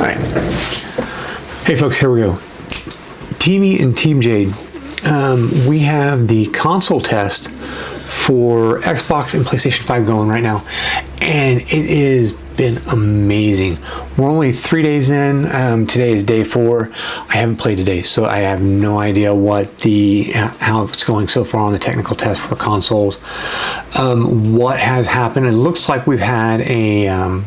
All right. Hey folks, here we go. Teamy and Team Jade. We have the console test for Xbox and PlayStation 5 going right now, and it has been amazing. We're only 3 days in. Today is day 4. I haven't played today, so I have no idea how it's going so far on the technical test for consoles. What has happened? It looks like we've had a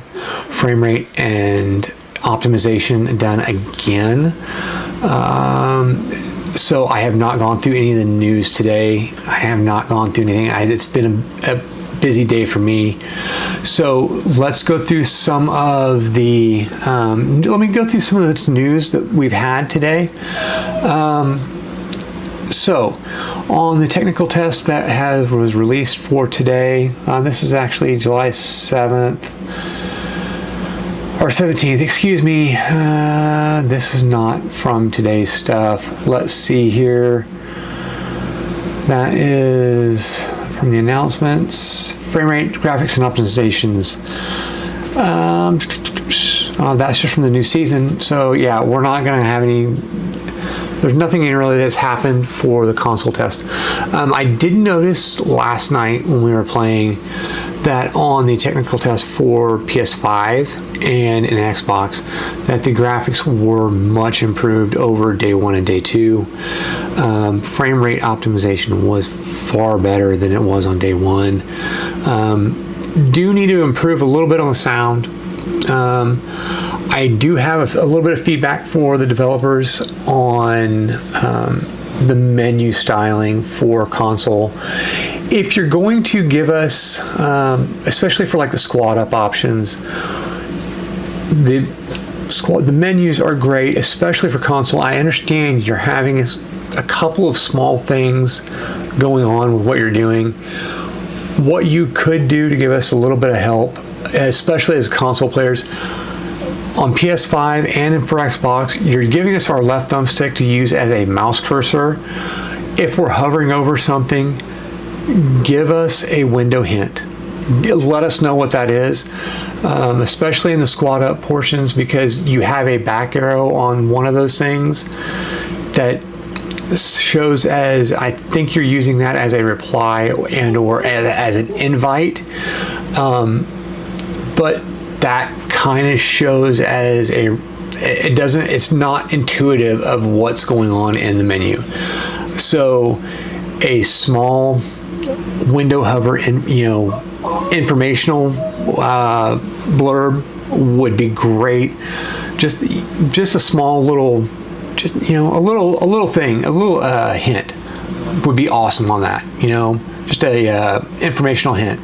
frame rate and optimization done again. So I have not gone through any of the news today. I have not gone through anything. It's been a busy day for me. So let's go through some of the, let me go through some of the news that we've had today. So on the technical test that was released for today, this is actually July 7th. Or 17th, excuse me. This is not from today's stuff. Let's see here. That is from the announcements. Frame rate, graphics, and optimizations. That's just from the new season. So yeah, we're not going to have any. There's nothing really that's happened for the console test. I did notice last night when we were playing that on the technical test for PS5 and an Xbox, that the graphics were much improved over day 1 and day 2. Frame rate optimization was far better than it was on day 1. Do need to improve a little bit on the sound. I do have a little bit of feedback for the developers on the menu styling for console. If you're going to give us, especially for like the squad up options, the menus are great, especially for console. I understand you're having a couple of small things going on with what you're doing. What you could do to give us a little bit of help, especially as console players, on PS5 and for Xbox, you're giving us our left thumbstick to use as a mouse cursor. If we're hovering over something, give us a window hint. Let us know what that is, especially in the squad up portions, because you have a back arrow on one of those things that shows as, I think you're using that as a reply and or as an invite, but that kind of shows as it's not intuitive of what's going on in the menu. So a small window hover and informational blurb would be great. Just a small little, a little thing, a little hint would be awesome on that. Just a informational hint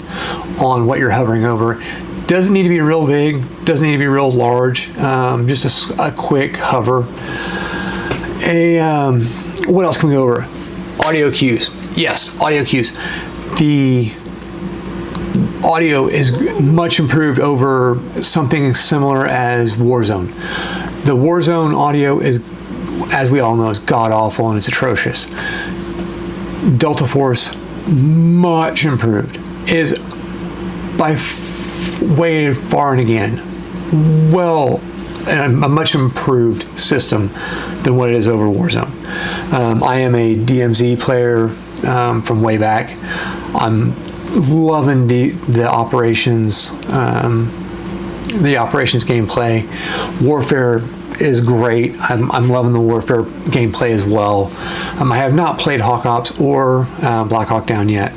on what you're hovering over. Doesn't need to be real big, doesn't need to be real large, just a quick hover. What else can we go over? Audio cues. Yes, audio cues. The audio is much improved over something similar as Warzone. The Warzone audio is, as we all know, is god-awful and it's atrocious. Delta Force, much improved. It is by way far and again a much improved system than what it is over Warzone. I am a DMZ player from way back. I'm loving the operations gameplay. Warfare is great. I'm loving the Warfare gameplay as well. I have not played Hawk Ops or Black Hawk Down yet.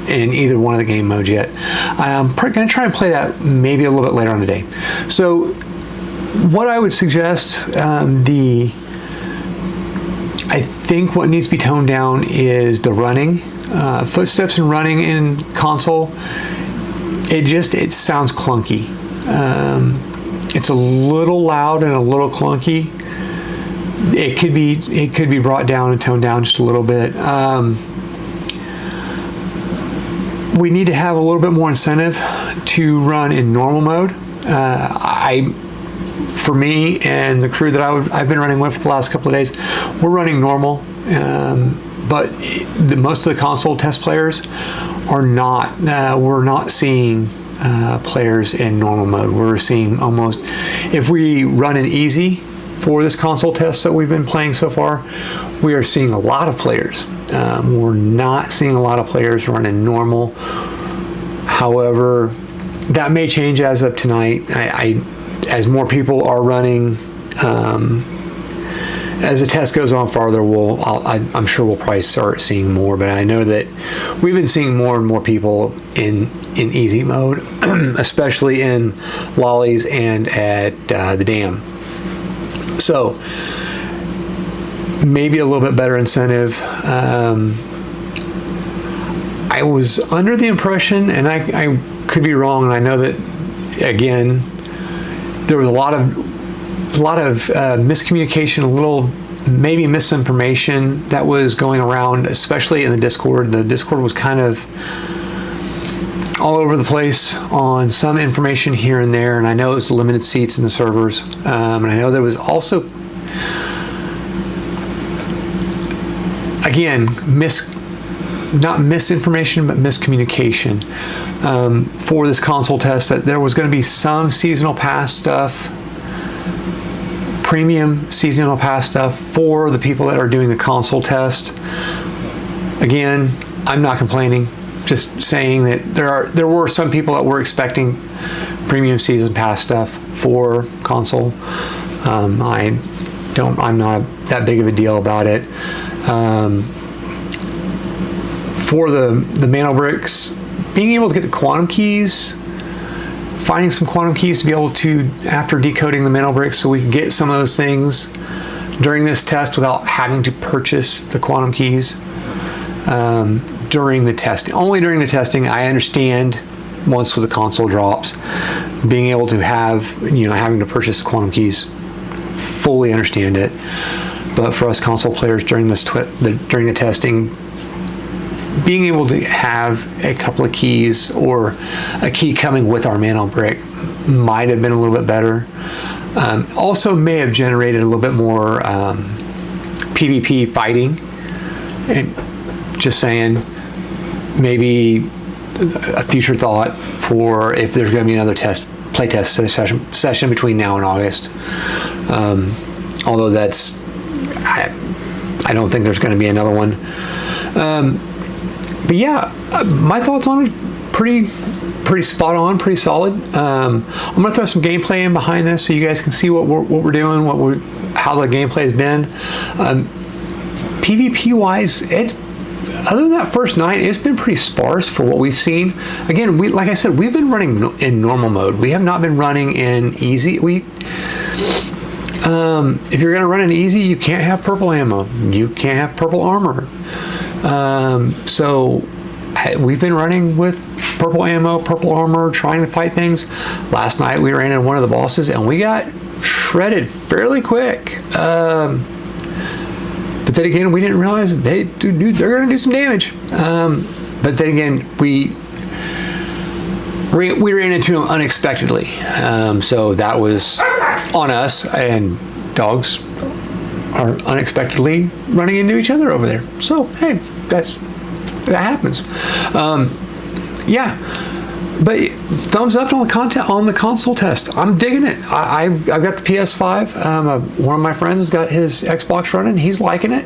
In either one of the game modes yet. I'm going to try and play that maybe a little bit later on today. So what I would suggest, I think what needs to be toned down is the running. Footsteps and running in console, it sounds clunky. It's a little loud and a little clunky. It could be brought down and toned down just a little bit. We need to have a little bit more incentive to run in normal mode. For me and the crew that I've been running with for the last couple of days, we're running normal. But most of the console test players are not. We're not seeing players in normal mode. We're seeing almost, if we run an easy for this console test that we've been playing so far, we are seeing a lot of players. We're not seeing a lot of players running normal. However, that may change as of tonight. As more people are running, as the test goes on farther, I'm sure we'll probably start seeing more. But I know that we've been seeing more and more people in easy mode, especially in lollies and at the dam. So maybe a little bit better incentive. I was under the impression, and I could be wrong, and I know that, again, there was a lot of miscommunication, a little maybe misinformation that was going around, especially in the Discord. The Discord was kind of all over the place on some information here and there, and I know it was limited seats in the servers, and I know there was also, again, not misinformation, but miscommunication for this console test, that there was going to be some seasonal pass stuff, premium seasonal pass stuff for the people that are doing the console test. Again, I'm not complaining, just saying that there were some people that were expecting premium season pass stuff for console. I'm not that big of a deal about it. For the Mana Bricks, being able to get the quantum keys, finding some quantum keys to be able to, after decoding the Mana Bricks, so we can get some of those things during this test without having to purchase the quantum keys during the testing. Only during the testing. I understand once with the console drops, being able to have, having to purchase quantum keys, fully understand it. But for us console players during during the testing, being able to have a couple of keys or a key coming with our Mana Brick might have been a little bit better. Also may have generated a little bit more PvP fighting. And just saying, maybe a future thought for if there's going to be another playtest session between now and August. Although I don't think there's going to be another one. But yeah, my thoughts on it, pretty spot on, pretty solid. I'm gonna throw some gameplay in behind this so you guys can see what we're doing, how the gameplay has been. PvP wise, other than that first night, it's been pretty sparse for what we've seen. Again, like I said, we've been running in normal mode. We have not been running in easy. If you're gonna run in easy, you can't have purple ammo. You can't have purple armor. So we've been running with purple ammo, purple armor, trying to fight things. Last night we ran in one of the bosses and we got shredded fairly quick. But then again, we didn't realize they're going to do some damage. But then again, we ran into them unexpectedly. So that was on us, and dogs are unexpectedly running into each other over there. So hey, that happens. Yeah, but thumbs up on the console test. I'm digging it. I've got the PS5. One of my friends has got his Xbox running. He's liking it.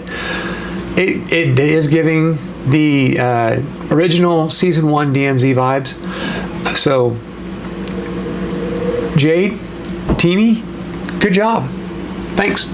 It is giving the original Season 1 DMZ vibes. So Jade, Teamy, good job. Thanks.